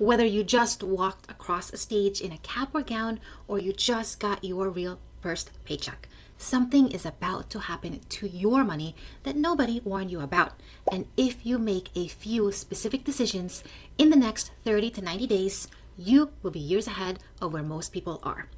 Whether you just walked across a stage in a cap or gown, or you just got your real first paycheck, something is about to happen to your money that nobody warned you about. And if you make a few specific decisions in the next 30 to 90 days, you will be years ahead of where most people are.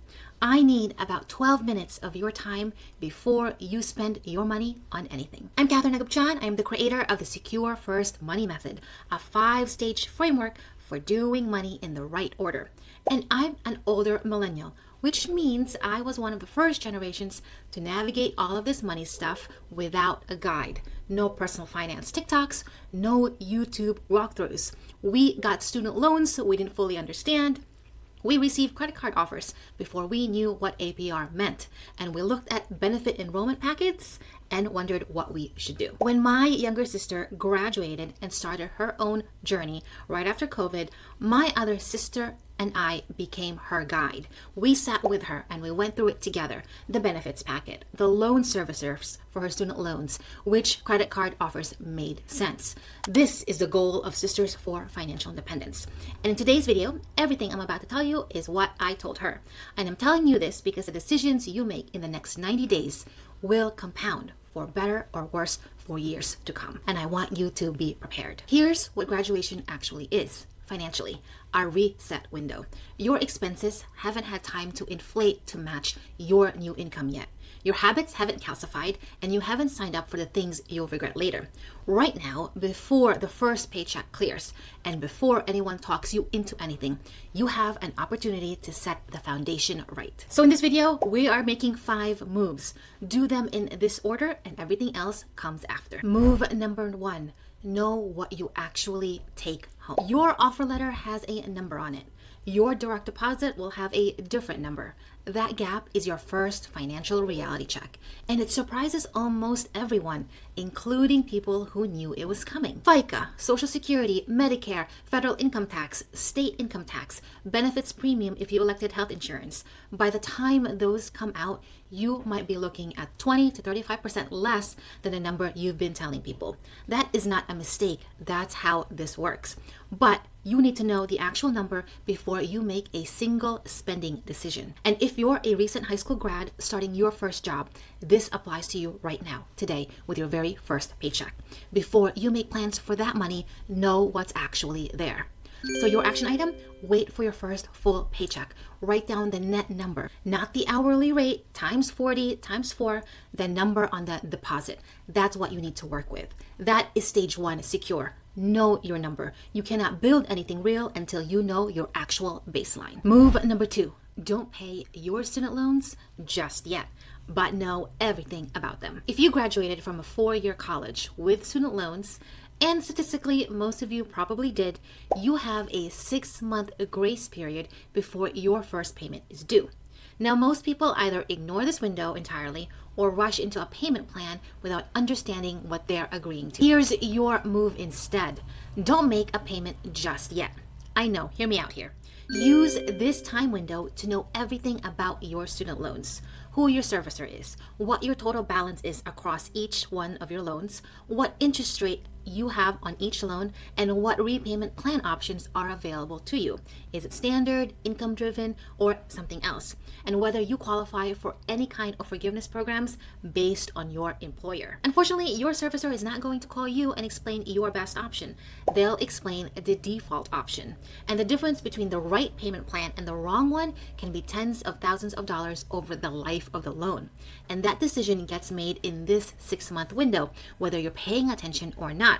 I need about 12 minutes of your time before you spend your money on anything. I'm Catherine Agupchan. I am the creator of the Secure First Money Method, a 5-stage framework for doing money in the right order. And I'm an older millennial, which means I was one of the first generations to navigate all of this money stuff without a guide. No personal finance TikToks, no YouTube walkthroughs. We got student loans we didn't fully understand. We received credit card offers before we knew what APR meant, and we looked at benefit enrollment packets and wondered what we should do. When my younger sister graduated and started her own journey right after COVID, my other sister and I became her guide. We sat with her and we went through it together. The benefits packet, the loan servicers for her student loans, which credit card offers made sense. This is the goal of Sisters for Financial Independence. And in today's video, everything I'm about to tell you is what I told her. And I'm telling you this because the decisions you make in the next 90 days will compound for better or worse for years to come. And I want you to be prepared. Here's what graduation actually is. Financially, our reset window. Your expenses haven't had time to inflate to match your new income yet. Your habits haven't calcified, and you haven't signed up for the things you'll regret later. Right now, before the first paycheck clears, and before anyone talks you into anything, you have an opportunity to set the foundation right. So in this video, we are making 5 moves. Do them in this order, and everything else comes after. Move number 1. Know what you actually take home. Your offer letter has a number on it. Your direct deposit will have a different number. That gap is your first financial reality check, and it surprises almost everyone, including people who knew it was coming. FICA, Social Security, Medicare, federal income tax, state income tax, benefits premium if you elected health insurance. By the time those come out, you might be looking at 20 to 35% less than the number you've been telling people. That is not a mistake. That's how this works. But you need to know the actual number before you make a single spending decision. And if you're a recent high school grad starting your first job, this applies to you right now, today, with your very first paycheck. Before you make plans for that money, know what's actually there. So your action item, wait for your first full paycheck. Write down the net number, not the hourly rate, times 40, times 4, the number on the deposit. That's what you need to work with. That is stage 1, secure. Know your number. You cannot build anything real until you know your actual baseline. Move number 2, don't pay your student loans just yet, but know everything about them. If you graduated from a 4-year college with student loans, and statistically, most of you probably did, you have a 6-month grace period before your first payment is due. Now, most people either ignore this window entirely or rush into a payment plan without understanding what they're agreeing to. Here's your move instead. Don't make a payment just yet. I know, hear me out here. Use this time window to know everything about your student loans, who your servicer is, what your total balance is across each one of your loans, what interest rate you have on each loan, and what repayment plan options are available to you. Is it standard, income driven, or something else? And whether you qualify for any kind of forgiveness programs based on your employer. Unfortunately, your servicer is not going to call you and explain your best option. They'll explain the default option. And the difference between the right payment plan and the wrong one can be tens of thousands of dollars over the life of the loan. And that decision gets made in this 6-month window, whether you're paying attention or not.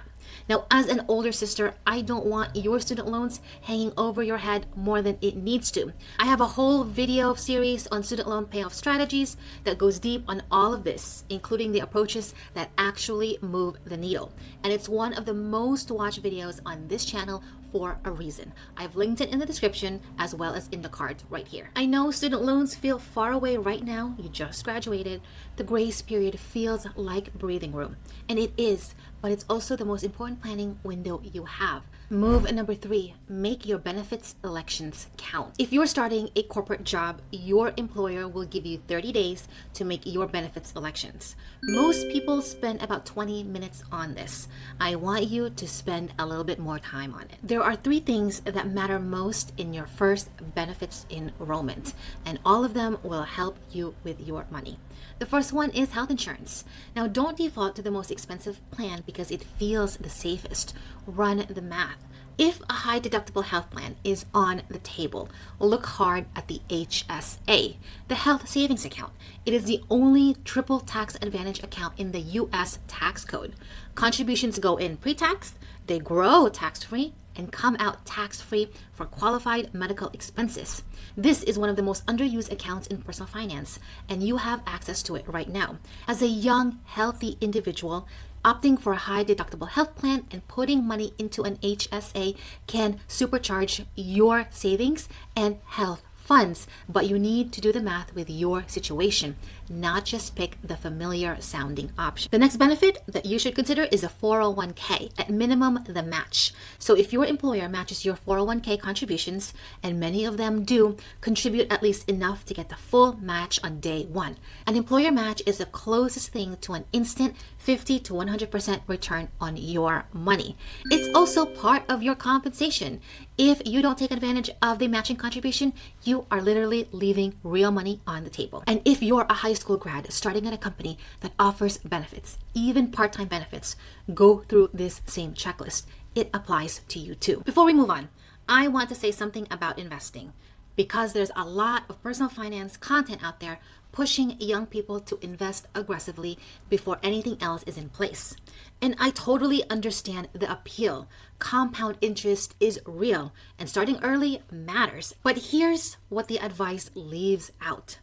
Now, as an older sister, I don't want your student loans hanging over your head more than it needs to. I have a whole video series on student loan payoff strategies that goes deep on all of this, including the approaches that actually move the needle. And it's one of the most watched videos on this channel for a reason. I've linked it in the description as well as in the card right here. I know student loans feel far away right now. You just graduated. The grace period feels like breathing room. And it is, but it's also the most important planning window you have. Move number 3, make your benefits elections count. If you're starting a corporate job, your employer will give you 30 days to make your benefits elections. Most people spend about 20 minutes on this. I want you to spend a little bit more time on it. There There are three things that matter most in your first benefits enrollment, and all of them will help you with your money. The first one is health insurance. Now, don't default to the most expensive plan because it feels the safest. Run the math. If a high deductible health plan is on the table, look hard at the HSA, the Health Savings Account. It is the only triple tax advantage account in the US tax code. Contributions go in pre-tax, they grow tax-free, and come out tax-free for qualified medical expenses. This is one of the most underused accounts in personal finance, and you have access to it right now. As a young, healthy individual, opting for a high deductible health plan and putting money into an HSA can supercharge your savings and health funds, but you need to do the math with your situation, not just pick the familiar sounding option. The next benefit that you should consider is a 401k, at minimum the match. So if your employer matches your 401k contributions, and many of them do, contribute at least enough to get the full match on day one. An employer match is the closest thing to an instant 50 to 100% return on your money. It's also part of your compensation. If you don't take advantage of the matching contribution, you are literally leaving real money on the table. And if you're a high school grad starting at a company that offers benefits, even part-time benefits, go through this same checklist. It applies to you too. Before we move on, I want to say something about investing, because there's a lot of personal finance content out there pushing young people to invest aggressively before anything else is in place. And I totally understand the appeal. Compound interest is real, and starting early matters. But here's what the advice leaves out.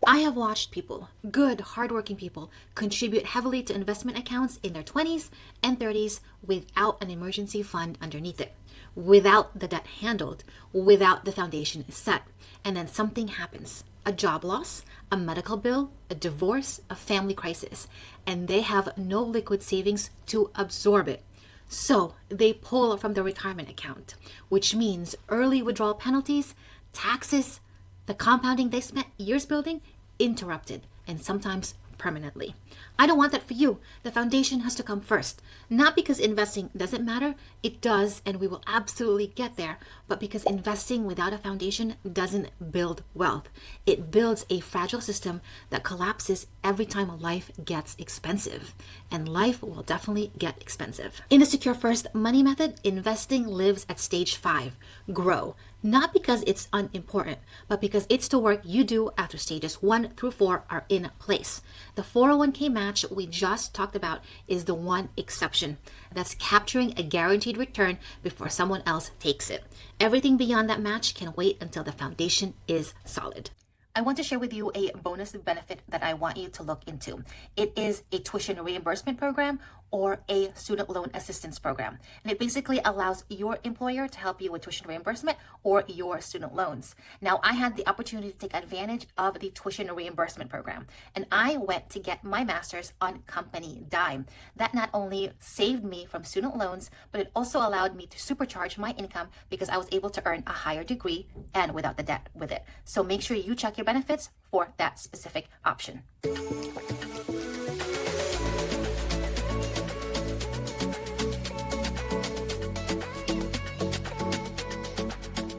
I have watched people, good, hardworking people, contribute heavily to investment accounts in their 20s and 30s without an emergency fund underneath it, without the debt handled, without the foundation set. And then something happens. A job loss, a medical bill, a divorce, a family crisis, and they have no liquid savings to absorb it. So they pull from the retirement account, which means early withdrawal penalties, taxes, the compounding they spent years building, interrupted, and sometimes permanently. I don't want that for you. The foundation has to come first. Not because investing doesn't matter, it does, and we will absolutely get there, but because investing without a foundation doesn't build wealth. It builds a fragile system that collapses every time life gets expensive, and life will definitely get expensive. In the Secure First Money Method, investing lives at stage 5, grow. Not because it's unimportant, but because it's the work you do after stages 1 through 4 are in place. The 401k match we just talked about is the one exception. That's capturing a guaranteed return before someone else takes it. Everything beyond that match can wait until the foundation is solid. I want to share with you a bonus benefit that I want you to look into. It is a tuition reimbursement program or a student loan assistance program. And it basically allows your employer to help you with tuition reimbursement or your student loans. Now, I had the opportunity to take advantage of the tuition reimbursement program, and I went to get my master's on company dime. That not only saved me from student loans, but it also allowed me to supercharge my income because I was able to earn a higher degree and without the debt with it. So make sure you check your benefits for that specific option.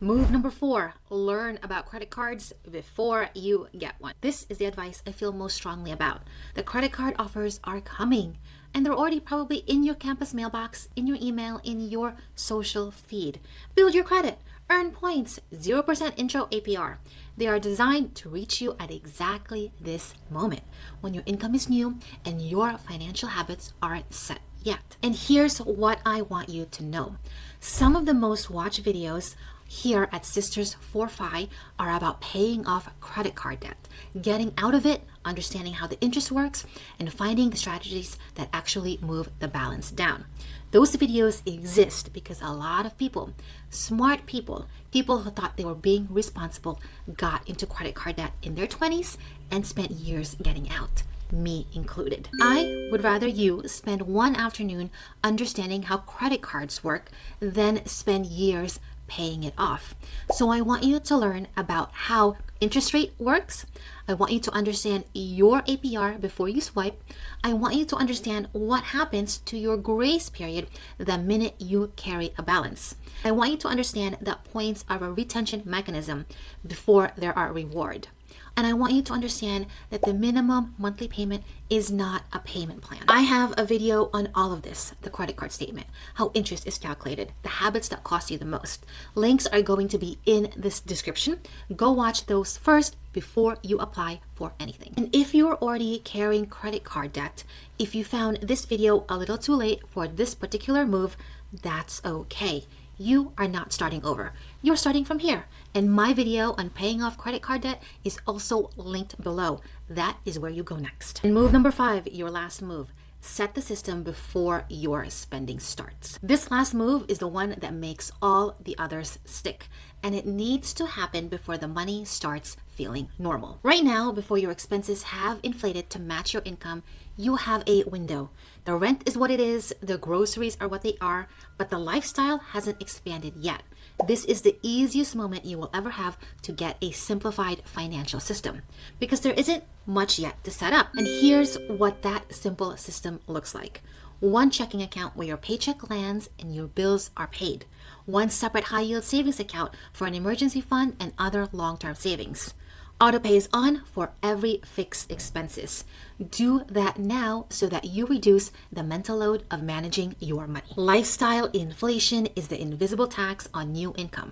Move number 4, learn about credit cards before you get one. This is the advice I feel most strongly about. The credit card offers are coming, and they're already probably in your campus mailbox, in your email, in your social feed. Build your credit, earn points, 0% intro APR. They are designed to reach you at exactly this moment when your income is new and your financial habits aren't set yet. And here's what I want you to know. Some of the most watched videos here at Sisters for Fi are about paying off credit card debt, getting out of it, understanding how the interest works, and finding the strategies that actually move the balance down. Those videos exist because a lot of people, smart people, people who thought they were being responsible, got into credit card debt in their 20s and spent years getting out, me included. I would rather you spend one afternoon understanding how credit cards work than spend years paying it off. So I want you to learn about how interest rate works. I want you to understand your APR before you swipe. I want you to understand what happens to your grace period the minute you carry a balance. I want you to understand that points are a retention mechanism before there are reward. And I want you to understand that the minimum monthly payment is not a payment plan. I have a video on all of this, the credit card statement, how interest is calculated, the habits that cost you the most. Links are going to be in this description. Go watch those first before you apply for anything. And if you're already carrying credit card debt, if you found this video a little too late for this particular move, that's okay. You are not starting over. You're starting from here. And my video on paying off credit card debt is also linked below. That is where you go next. And move number 5, your last move. Set the system before your spending starts. This last move is the one that makes all the others stick. And it needs to happen before the money starts feeling normal. Right now, before your expenses have inflated to match your income, you have a window. The rent is what it is, the groceries are what they are, but the lifestyle hasn't expanded yet. This is the easiest moment you will ever have to get a simplified financial system because there isn't much yet to set up. And here's what that simple system looks like. One checking account where your paycheck lands and your bills are paid. One separate high-yield savings account for an emergency fund and other long-term savings. Autopay is on for every fixed expenses. Do that now so that you reduce the mental load of managing your money. Lifestyle inflation is the invisible tax on new income.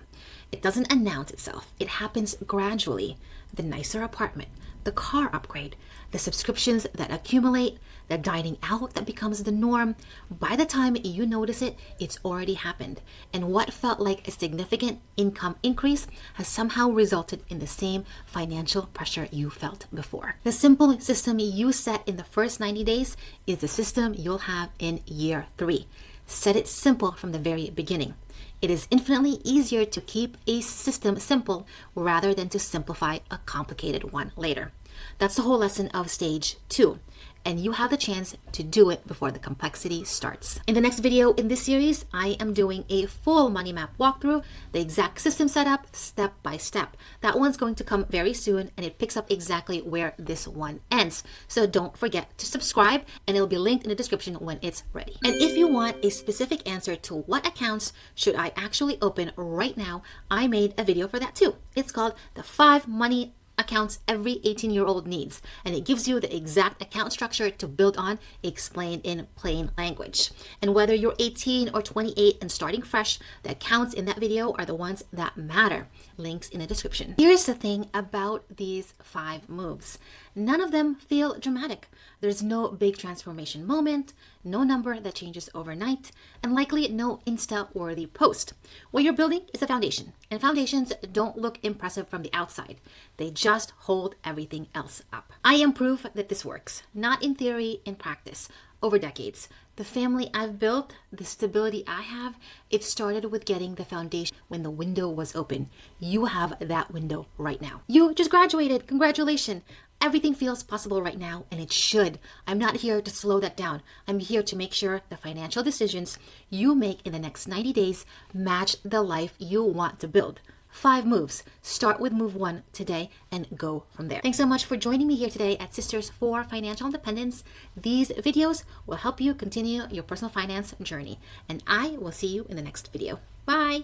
It doesn't announce itself. It happens gradually. The nicer apartment, the car upgrade, the subscriptions that accumulate, the dining out that becomes the norm. By the time you notice it, it's already happened. And what felt like a significant income increase has somehow resulted in the same financial pressure you felt before. The simple system you set in the first 90 days is the system you'll have in year 3. Set it simple from the very beginning. It is infinitely easier to keep a system simple rather than to simplify a complicated one later. That's the whole lesson of stage 2. And you have the chance to do it before the complexity starts. In the next video in this series, I am doing a full money map walkthrough, the exact system setup, step by step. That one's going to come very soon, and it picks up exactly where this one ends. So don't forget to subscribe, and it'll be linked in the description when it's ready. And if you want a specific answer to what accounts should I actually open right now, I made a video for that too. It's called the 5 money accounts every 18-year-old needs, and it gives you the exact account structure to build on, explained in plain language. And whether you're 18 or 28 and starting fresh, the accounts in that video are the ones that matter. Links in the description. Here's the thing about these 5 moves. None of them feel dramatic. There's no big transformation moment, no number that changes overnight, and likely no Insta-worthy post. What you're building is a foundation, and foundations don't look impressive from the outside. They just hold everything else up. I am proof that this works, not in theory, in practice. Over decades, the family I've built, the stability I have, it started with getting the foundation when the window was open. You have that window right now. You just graduated. Congratulations. Everything feels possible right now, and it should. I'm not here to slow that down. I'm here to make sure the financial decisions you make in the next 90 days match the life you want to build. 5 moves. Start with move 1 today and go from there. Thanks so much for joining me here today at Sisters for Financial Independence. These videos will help you continue your personal finance journey, and I will see you in the next video. Bye!